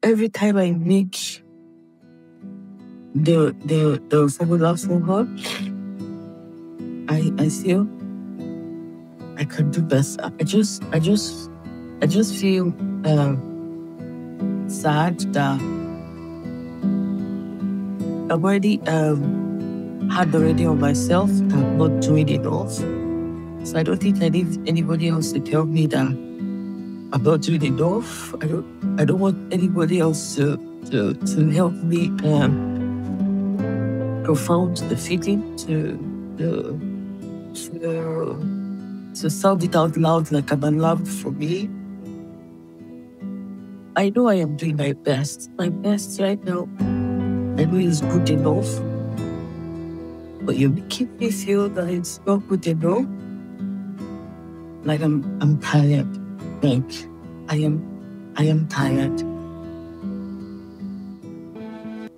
every time I make the formula for her, I feel I can do best. I just feel sad that I've already had already on myself that I'm not doing enough. So I don't think I need anybody else to tell me that I'm not doing enough. I don't want anybody else to help me profound the feeling to sound it out loud like I'm allowed for me. I know I am doing my best. My best right now, I know it's good enough. But you're making me feel that it's not good enough. Like I'm tired. Like I am tired.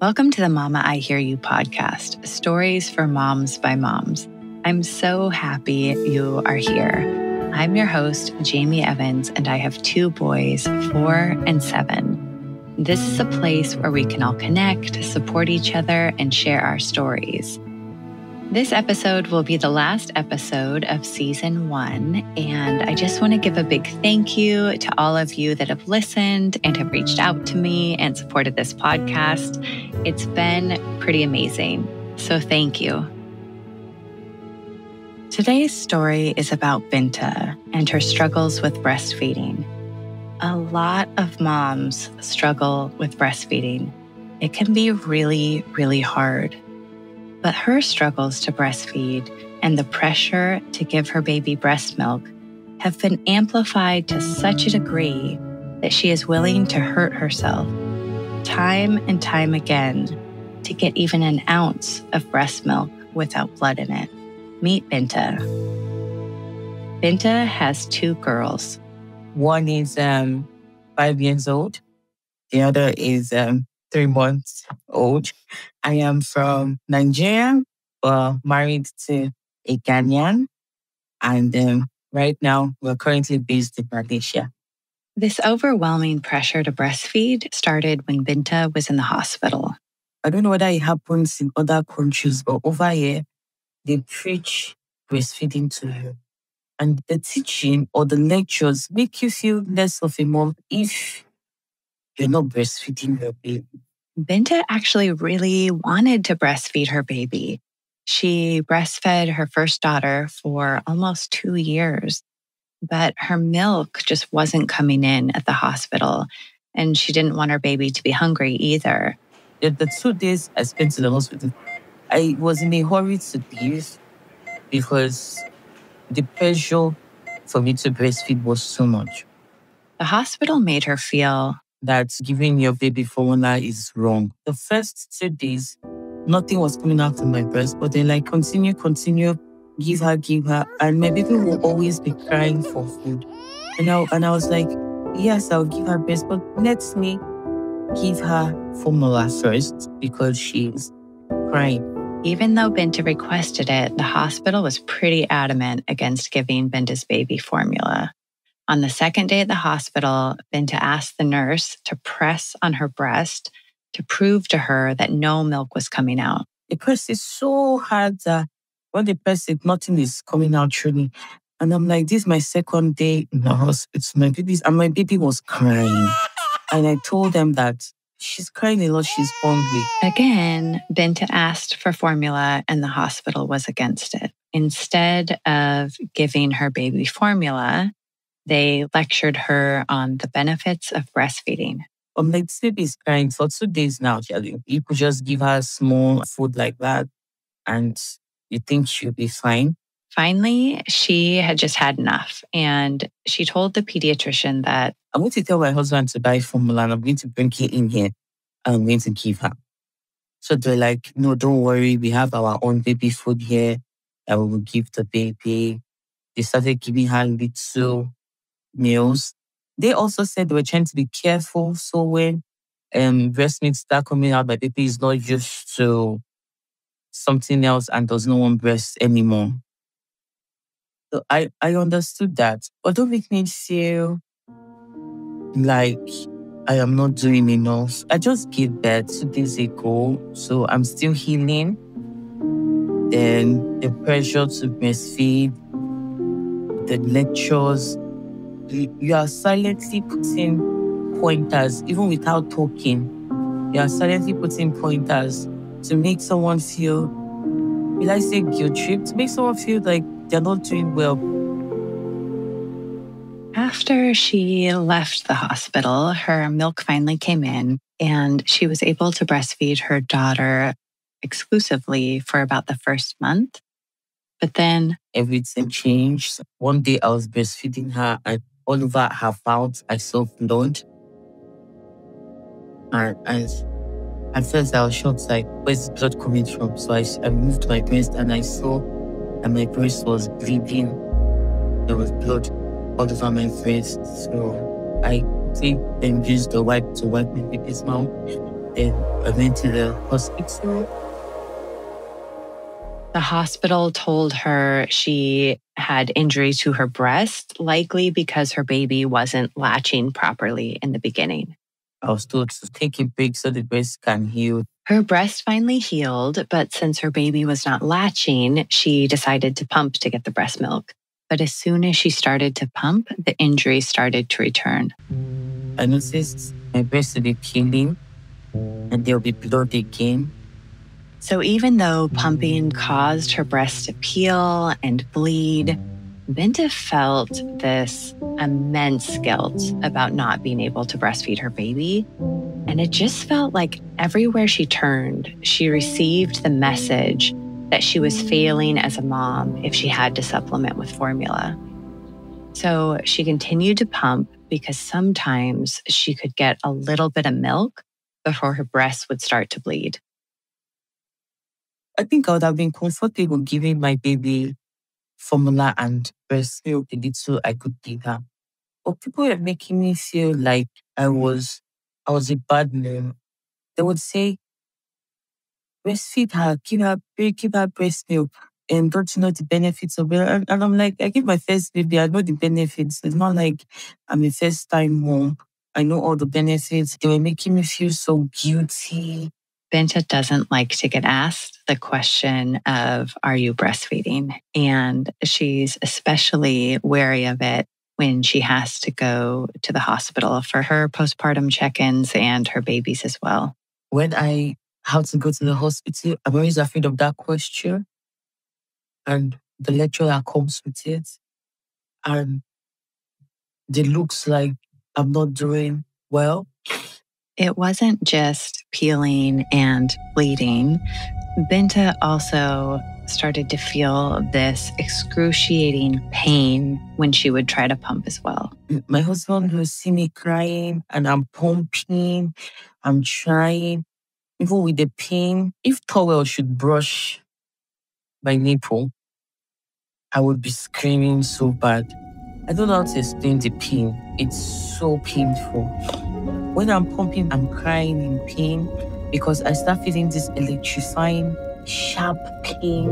Welcome to the Mama I Hear You podcast, stories for moms by moms. I'm so happy you are here. I'm your host, Jamie Evans, and I have 2 boys, 4 and 7. This is a place where we can all connect, support each other, and share our stories. This episode will be the last episode of season 1, and I just want to give a big thank you to all of you that have listened and have reached out to me and supported this podcast. It's been pretty amazing, so thank you. Today's story is about Binta and her struggles with breastfeeding. A lot of moms struggle with breastfeeding. It can be really, really hard. But her struggles to breastfeed and the pressure to give her baby breast milk have been amplified to such a degree that she is willing to hurt herself time and time again to get even an ounce of breast milk without blood in it. Meet Binta. Binta has 2 girls. One is 5 years old. The other is 3 months old. I am from Nigeria, married to a Ghanaian, and right now we're currently based in Malaysia. This overwhelming pressure to breastfeed started when Binta was in the hospital. I don't know whether it happens in other countries, but over here, they preach breastfeeding to you. And the teaching or the lectures make you feel less of a mom if you're not breastfeeding your baby. Binta actually really wanted to breastfeed her baby. She breastfed her first daughter for almost 2 years, but her milk just wasn't coming in at the hospital, and she didn't want her baby to be hungry either. The 2 days I spent in the hospital, I was in a hurry to leave because the pressure for me to breastfeed was too much. The hospital made her feel that giving your baby formula is wrong. The first 2 days, nothing was coming out of my breast, but then continue, give her. And my baby will always be crying for food. And I was like, yes, I'll give her breast, but let me give her formula first because she's crying. Even though Binta requested it, the hospital was pretty adamant against giving Binta's baby formula. On the second day at the hospital, Binta asked the nurse to press on her breast to prove to her that no milk was coming out. The press is so hard that when they press it, nothing is coming out truly. And I'm like, this is my second day in the hospital. My baby was crying. And I told them that she's crying a lot, she's hungry. Again, Binta asked for formula and the hospital was against it. Instead of giving her baby formula, they lectured her on the benefits of breastfeeding. I'm like, this baby is crying for 2 days now, Charlie. You could just give her small food like that and you think she'll be fine. Finally, she had just had enough. And she told the pediatrician that I'm going to tell my husband to buy formula and I'm going to bring it in here and I'm going to give her. So they're like, no, don't worry. We have our own baby food here that we will give the baby. They started giving her little meals. They also said they were trying to be careful. So when breast milk start coming out, my baby is not used to something else and does not want breast anymore. So I understood that. But don't make me feel like I am not doing enough. I just gave birth 2 days ago, so I'm still healing. Then the pressure to breastfeed, the lectures, you are silently putting pointers, even without talking. You are silently putting pointers to make someone feel, will I say guilt trip? To make someone feel like they're not doing well. After she left the hospital, her milk finally came in and she was able to breastfeed her daughter exclusively for about the first month. But then Everything changed. One day I was breastfeeding her, and all over her mouth I saw blood. And at first I was shocked, like, where's the blood coming from? So I moved my breast and I saw that my breast was bleeding. There was blood all over my breast. So I then used the wipe to wipe my baby's mouth. Then I went to the hospital. the hospital told her she had injury to her breast, likely because her baby wasn't latching properly in the beginning. I was told to take a break so the breast can heal. Her breast finally healed, but since her baby was not latching, she decided to pump to get the breast milk. But as soon as she started to pump, the injury started to return. I noticed my breast will be peeling and there'll be blood again. So even though pumping caused her breast to peel and bleed, Binta felt this immense guilt about not being able to breastfeed her baby. And it just felt like everywhere she turned, she received the message that she was failing as a mom if she had to supplement with formula. So she continued to pump because sometimes she could get a little bit of milk before her breasts would start to bleed. I think I would have been comfortable giving my baby formula and breast milk the little I could give her. But people were making me feel like I was a bad mom. They would say, breastfeed her, give her breast milk. And don't you know the benefits of it? And I'm like, I give my first baby, I know the benefits. It's not like I'm a first time mom. I know all the benefits. They were making me feel so guilty. Binta doesn't like to get asked the question of, are you breastfeeding? And she's especially wary of it when she has to go to the hospital for her postpartum check-ins and her babies as well. When I have to go to the hospital, I'm always afraid of that question and the lecture that comes with it. And it looks like I'm not doing well. It wasn't just peeling and bleeding. Binta also started to feel this excruciating pain when she would try to pump as well. My husband will see me crying and I'm pumping, I'm trying, even with the pain. If towel should brush my nipple, I would be screaming so bad. I don't know how to explain the pain. It's so painful. When I'm pumping, I'm crying in pain because I start feeling this electrifying, sharp pain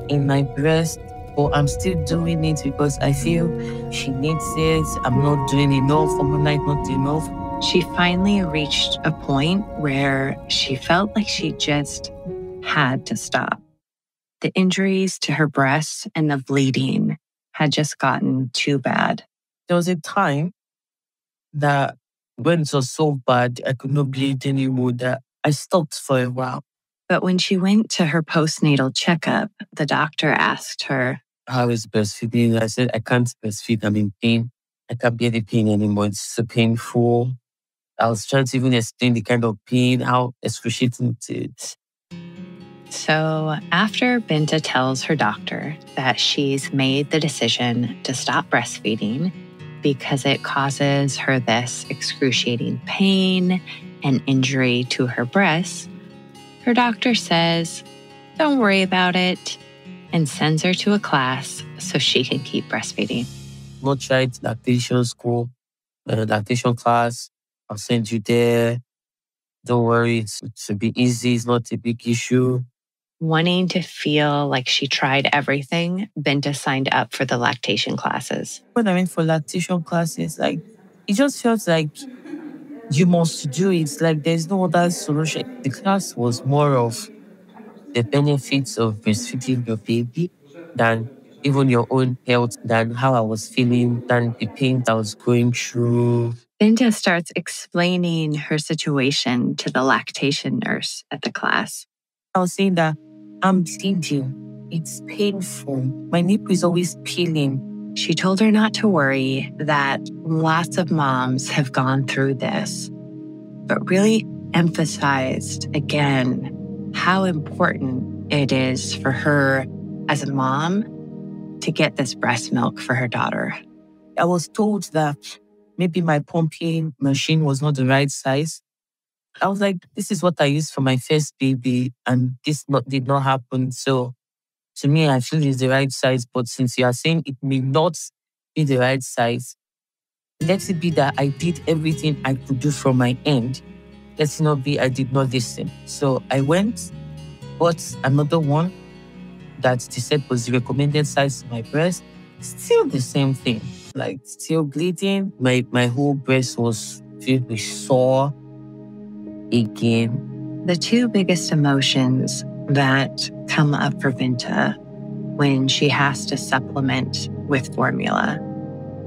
in my breast. But I'm still doing it because I feel she needs it. I'm not doing enough. I'm not enough. She finally reached a point where she felt like she just had to stop. The injuries to her breasts and the bleeding had just gotten too bad. There was a time that when it was so bad, I could not bleed anymore, that I stopped for a while. But when she went to her postnatal checkup, the doctor asked her, how is breastfeeding? I said, I can't breastfeed. I'm in pain. I can't bear the pain anymore. It's so painful. I was trying to even explain the kind of pain, how excruciating it is. So after Binta tells her doctor that she's made the decision to stop breastfeeding because it causes her this excruciating pain and injury to her breasts, her doctor says, don't worry about it, and sends her to a class so she can keep breastfeeding. Not tried lactation school, lactation class. I'll send you there. Don't worry, it should be easy. It's not a big issue. Wanting to feel like she tried everything, Binta signed up for the lactation classes. When I went for lactation classes, like, it just felt like you must do it. Like there's no other solution. The class was more of the benefits of breastfeeding your baby than even your own health, than how I was feeling, than the pain that I was going through. Binta starts explaining her situation to the lactation nurse at the class. I was saying that I'm bleeding. It's painful. My nipple is always peeling. She told her not to worry, that lots of moms have gone through this, but really emphasized again how important it is for her as a mom to get this breast milk for her daughter. I was told that maybe my pumping machine was not the right size. I was like, this is what I used for my first baby, and did not happen. So to me, I feel it's the right size. But since you are saying it may not be the right size, let it be that I did everything I could do from my end. Let it not be I did not listen. So I went, bought another one that they said was the recommended size for my breast. Still the same thing. Like still bleeding. My whole breast was filled with sore again. The two biggest emotions that come up for Binta when she has to supplement with formula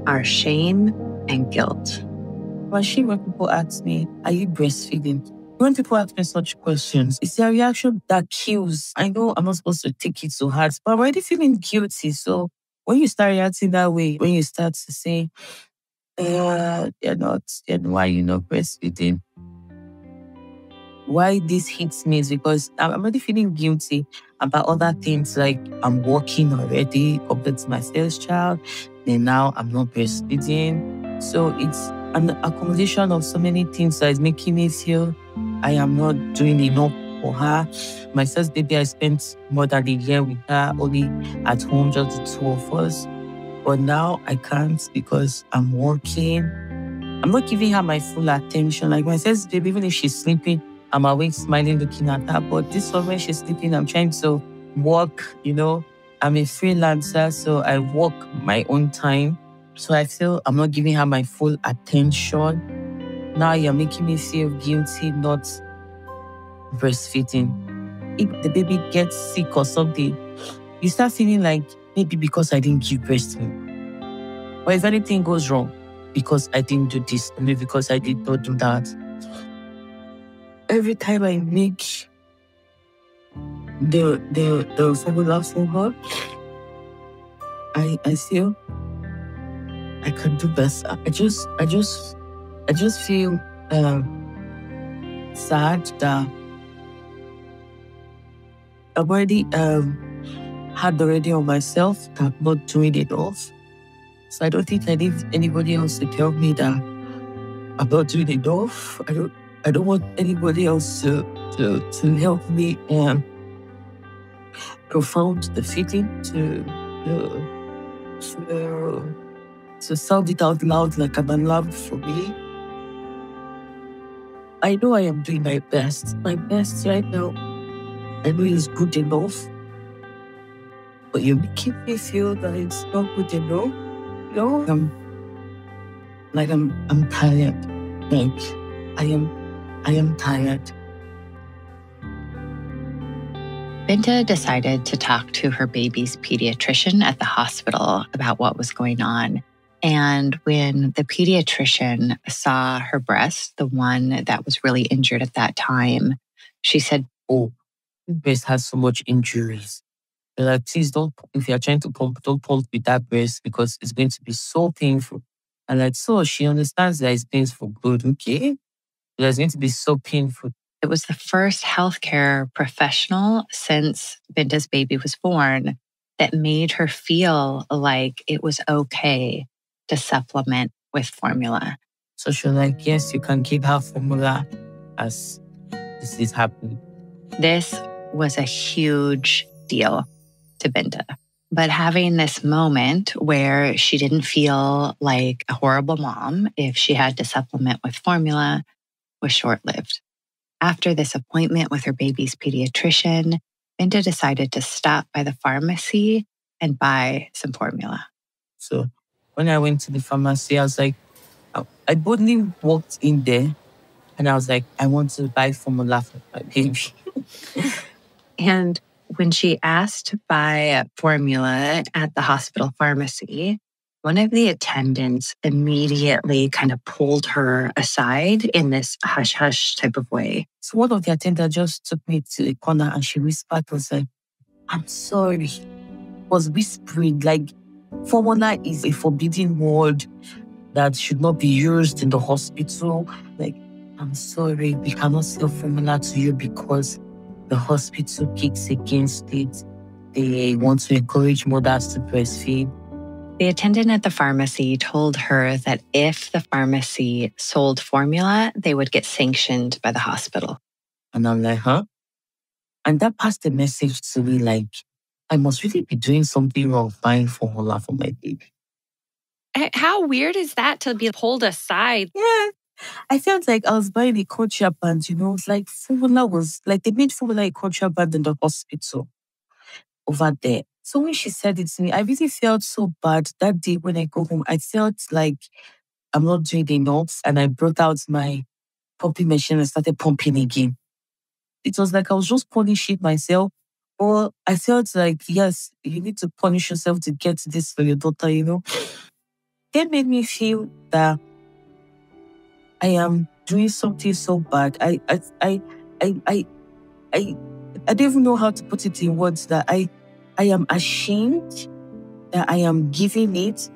are shame and guilt. When people ask me, are you breastfeeding? When people ask me such questions, it's a reaction that kills. I know I'm not supposed to take it so hard, but I'm already feeling guilty. So when you start reacting that way, when you start to say, you're not, then why you not breastfeeding? Why this hits me is because I'm already feeling guilty about other things, like I'm working already compared to my first child, and now I'm not breastfeeding. So it's an accumulation of so many things that is making me feel I am not doing enough for her. My first baby, I spent more than a year with her, only at home, just the two of us. But now I can't because I'm working. I'm not giving her my full attention. Like my first baby, even if she's sleeping, I'm awake, smiling, looking at her. But this one, when she's sleeping, I'm trying to work, I'm a freelancer, so I work my own time. So I feel I'm not giving her my full attention. Now you're making me feel guilty not breastfeeding. If the baby gets sick or something, you start feeling like maybe because I didn't give breast milk. Or if anything goes wrong, because I didn't do this, or maybe because I did not do that. Every time I make the formula for her, I feel I can do better. I just feel sad that I've already had already on myself that I'm not doing enough. So I don't think I need anybody else to tell me that I'm not doing enough. I don't want anybody else to help me profound the feeling, to sound it out loud like I'm allowed for me. I know I am doing my best. My best right now, I know it's good enough. But you're making me feel that it's not good enough. I'm tired. Like I am tired. Binta decided to talk to her baby's pediatrician at the hospital about what was going on. And when the pediatrician saw her breast, the one that was really injured at that time, she said, "Oh, this breast has so much injuries. They're like, please don't, if you're trying to pump, don't pump with that breast because it's going to be so painful." And like, so she understands that it's painful. Good, okay. But it's going to be so painful. It was the first healthcare professional since Binta's baby was born that made her feel like it was okay to supplement with formula. So she was like, yes, you can keep her formula as this is happening. This was a huge deal to Binta. But having this moment where she didn't feel like a horrible mom if she had to supplement with formula was short-lived. After this appointment with her baby's pediatrician, Binta decided to stop by the pharmacy and buy some formula. So when I went to the pharmacy, I was like, I boldly walked in there And I was like, I want to buy formula for my baby. And when she asked to buy formula at the hospital pharmacy, one of the attendants immediately kind of pulled her aside in this hush hush type of way. So one of the attendants just took me to a corner and she whispered, was like, I'm sorry. Was whispering, like, formula is a forbidden word that should not be used in the hospital. Like, I'm sorry, we cannot sell formula to you because the hospital kicks against it. They want to encourage mothers to breastfeed. The attendant at the pharmacy told her that if the pharmacy sold formula, they would get sanctioned by the hospital. And I'm like, huh? And that passed the message to me, like, I must really be doing something wrong buying formula for my baby. How weird is that to be pulled aside? Yeah. I felt like I was buying a contraband, It's like formula was, like they made formula a contraband in the hospital over there. So when she said it to me, I really felt so bad that day when I go home. I felt like I'm not doing enough. And I brought out my pumping machine and started pumping again. It was like I was just punishing myself. Or I felt like, yes, you need to punish yourself to get this for your daughter, That made me feel that I am doing something so bad. I don't even know how to put it in words, that I am ashamed that I am giving it.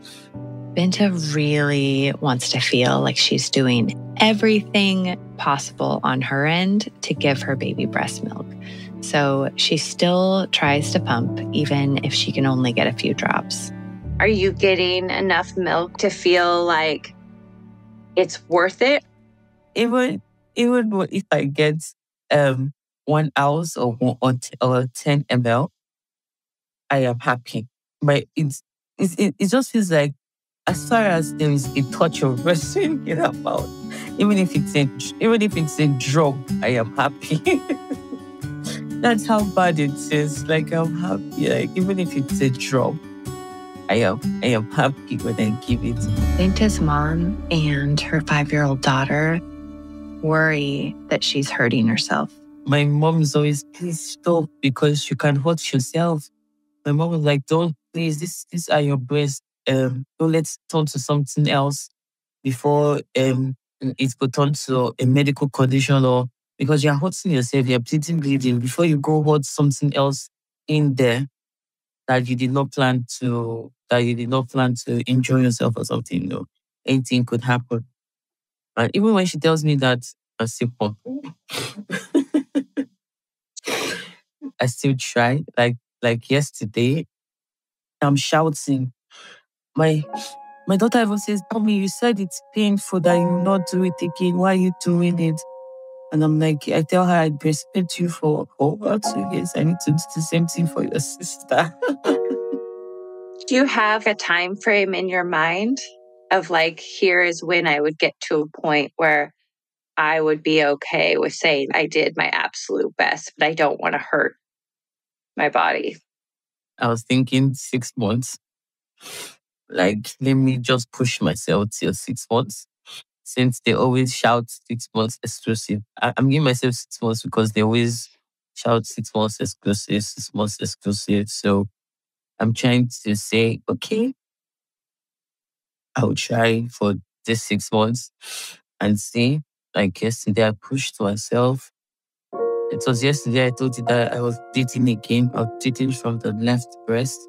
Binta really wants to feel like she's doing everything possible on her end to give her baby breast milk. So she still tries to pump, even if she can only get a few drops. Are you getting enough milk to feel like it's worth it? Even if I get 1 ounce or 10 ml, I am happy. But it just feels like, as far as there is a touch of breastfeeding in her mouth, even if it's a drop, I am happy. That's how bad it is. Like, I'm happy. Like, even if it's a drop, I am happy when I give it. Binta's mom and her 5-year-old daughter worry that she's hurting herself. My mom is always, please stop, because you can hurt yourself. My mom was like, don't, please, these are your breasts. Don't let's turn to something else before it could turn to a medical condition, or because you're hurting yourself, you're bleeding, before you go hurt something else in there that you did not plan to enjoy yourself or something. Anything could happen. And even when she tells me that, I still pump. I still try. Like yesterday, I'm shouting. My daughter even says, Mommy, you said it's painful that you will not do it again. Why are you doing it? And I'm like, I tell her, I breastfed you for over 2 years. I need to do the same thing for your sister. Do you have a time frame in your mind of like, here is when I would get to a point where I would be okay with saying I did my absolute best, but I don't want to hurt my body? I was thinking 6 months. Like, let me just push myself till 6 months. Since they always shout 6 months exclusive. I'm giving myself 6 months because they always shout 6 months exclusive, 6 months exclusive. So I'm trying to say, okay, I'll try for this 6 months and see. Like yesterday, I pushed myself. It was yesterday I told you that I was dating again. I was dating from the left breast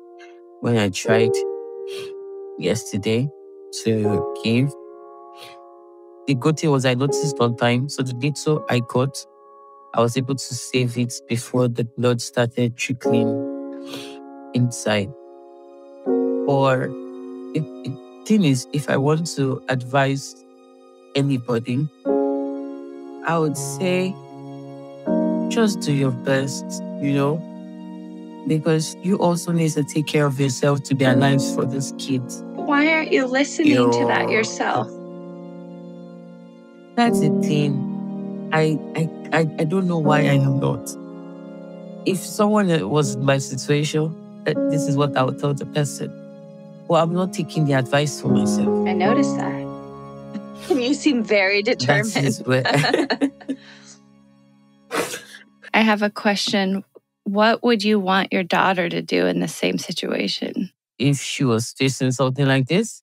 when I tried yesterday to give. The good thing was I noticed on time. So the little I got, I was able to save it before the blood started trickling inside. Or the thing is, if I want to advise anybody, I would say just do your best, because you also need to take care of yourself to be alive for this kid. Why aren't you listening to that yourself? That's the thing. I don't know why I am not. If someone was in my situation, this is what I would tell the person. Well, I'm not taking the advice for myself. I noticed that. You seem very determined. That is where I have a question. What would you want your daughter to do in the same situation? if she was facing something like this,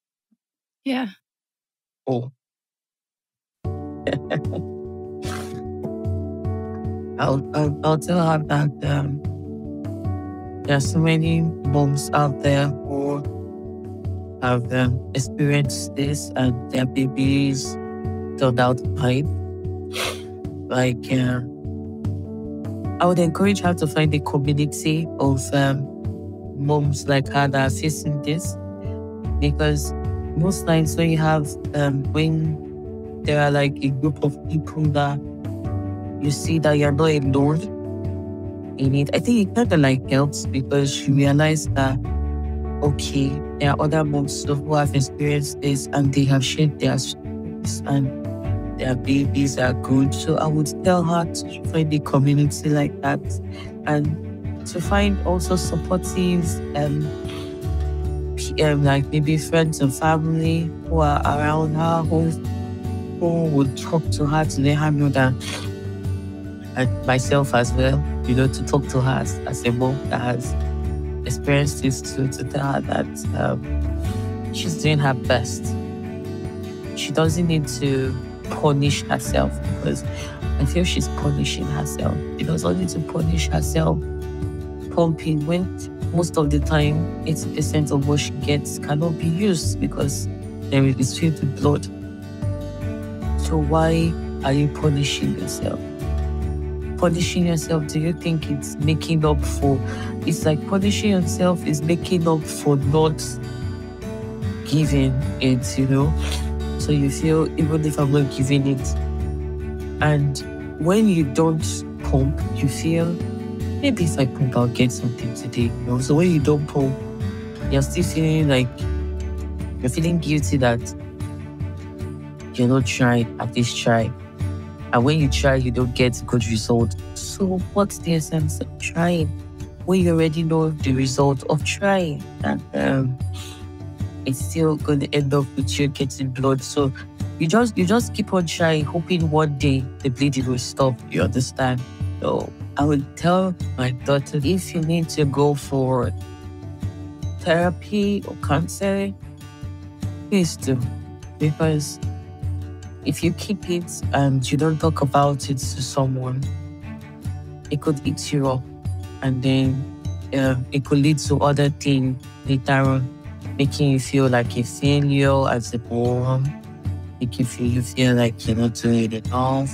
Yeah. oh, I'll tell her that there are so many moms out there who have experienced this and their babies turned out fine. Like, I would encourage her to find a community of moms like her that are facing this, because most times when you have when there are like a group of people that you see that you're not alone in it, I think it kind of like helps, because you realize that okay, there are other moms who have experienced this and they have shared their stories and their babies are good. So I would tell her to find a community like that, and to find also supportive like maybe friends and family who are around her, who would talk to her to let her know that, and myself as well, to talk to her as a mom that has experienced this, to tell her that she's doing her best. She doesn't need to punish herself, because I feel she's punishing herself. She doesn't need to punish herself pumping when most of the time 80% of what she gets cannot be used because there is filled with blood. So why are you punishing yourself? Punishing yourself, do you think it's making up for? It's like punishing yourself is making up for not giving it, So you feel, even if I'm not giving it. And when you don't pump, you feel, maybe if I pump, I'll get something today. So when you don't pump, you're still feeling like, you're feeling guilty that you're not trying, at least try. And when you try, you don't get a good result. So what's the essence of trying when you already know the result of trying? And it's still going to end up with you getting blood. So you just keep on trying, hoping one day the bleeding will stop. You understand? So I would tell my daughter, if you need to go for therapy or counseling, please do. Because if you keep it and you don't talk about it to someone, it could eat you up. And then it could lead to other things later on, making you feel like a failure as a mom, making you feel like you're not doing enough.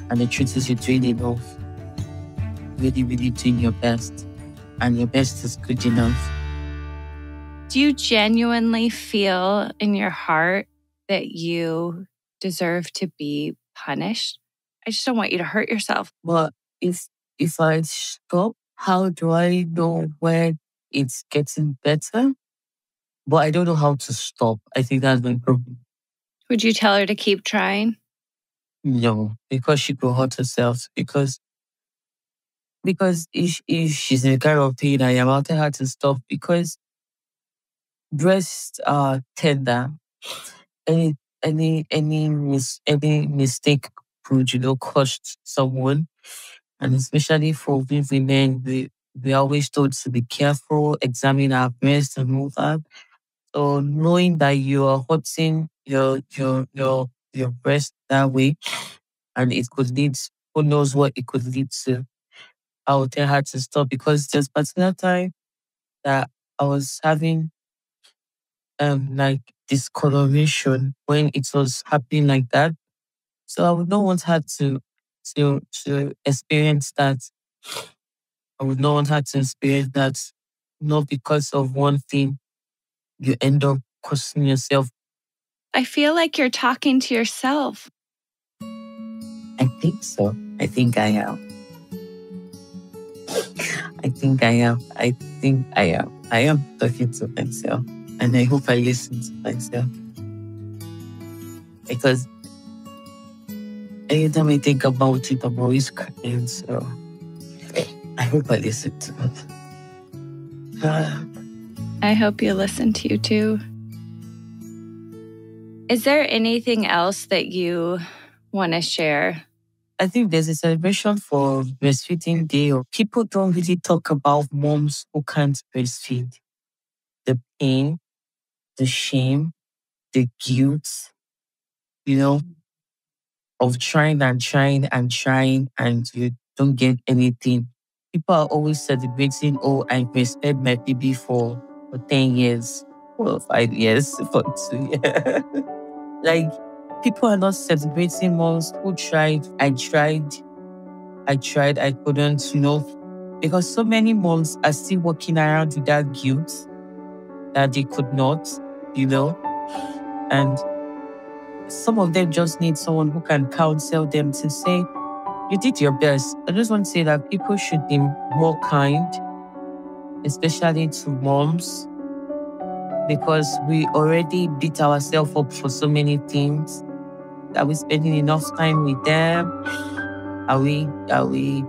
And the truth is, you're doing enough. Really, really doing your best. And your best is good enough. Do you genuinely feel in your heart that you deserve to be punished? I just don't want you to hurt yourself. But if I stop, how do I know when it's getting better? But I don't know how to stop. I think that's my problem. Would you tell her to keep trying? No, because she could hurt herself. Because if she's in a kind of pain, I am out her to stop. Because breasts are tender. Any mistake could cost someone, and especially for we women, we are always told to be careful, examine our breasts and all that. So knowing that you are hurting your breast that way, and it could lead, who knows what it could lead to, I would tell her to stop, because there's particular time that I was having like discoloration when it was happening like that. So I would not want her to experience that. I would not want her to experience that. Not because of one thing, you end up causing yourself. I feel like you're talking to yourself. I think so. I think I am. I think I am. I think I am. I am talking to myself. And I hope I listen to myself. Because anytime I think about it, I'm always crying. So I hope I listen to it. I hope you listen to you too. Is there anything else that you want to share? I think there's a celebration for Breastfeeding Day. Or people don't really talk about moms who can't breastfeed. The pain, the shame, the guilt, of trying and trying and trying and you don't get anything. People are always celebrating, oh, I breastfed my baby for 10 years, for 5 years, for 2 years. Like, people are not celebrating moms who tried. I tried, I couldn't, because so many moms are still walking around with that guilt that they could not, and some of them just need someone who can counsel them to say, you did your best. I just want to say that people should be more kind, especially to moms, because we already beat ourselves up for so many things. Are we spending enough time with them? Are we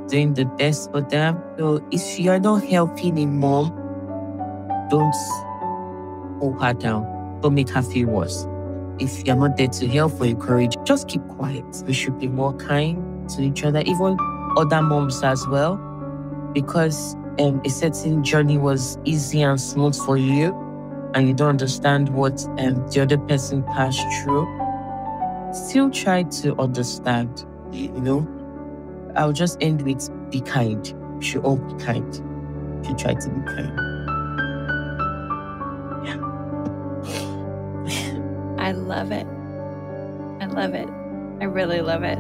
doing the best for them? So if you're not helping a mom, don't hold her down. Don't make her feel worse. If you're not there to help or encourage, just keep quiet. We should be more kind to each other, even other moms as well, because a certain journey was easy and smooth for you, and you don't understand what the other person passed through. Still try to understand, I'll just end with be kind. We should all be kind. We should try to be kind. I love it. I love it. I really love it.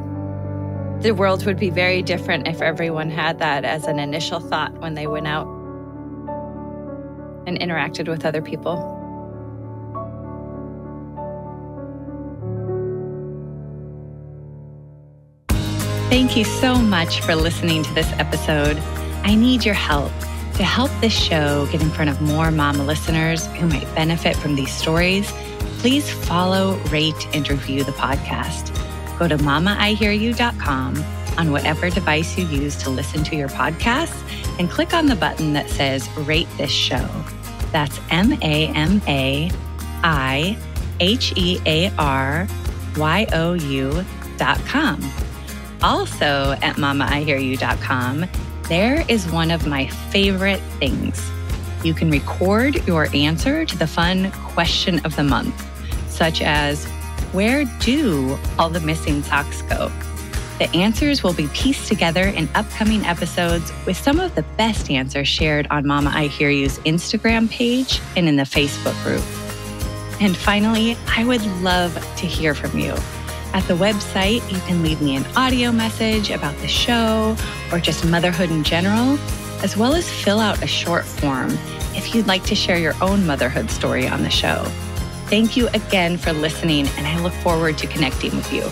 The world would be very different if everyone had that as an initial thought when they went out and interacted with other people. Thank you so much for listening to this episode. I need your help. To help this show get in front of more mama listeners who might benefit from these stories, please follow, rate, and review the podcast. Go to mamaihearyou.com on whatever device you use to listen to your podcasts and click on the button that says Rate This Show. That's MAMAIHEARYOU.com. Also at mamaihearyou.com, there is one of my favorite things. You can record your answer to the fun question of the month, such as, where do all the missing socks go? The answers will be pieced together in upcoming episodes with some of the best answers shared on Mama I Hear You's Instagram page and in the Facebook group. And finally, I would love to hear from you. At the website, you can leave me an audio message about the show or just motherhood in general, as well as fill out a short form if you'd like to share your own motherhood story on the show. Thank you again for listening, and I look forward to connecting with you.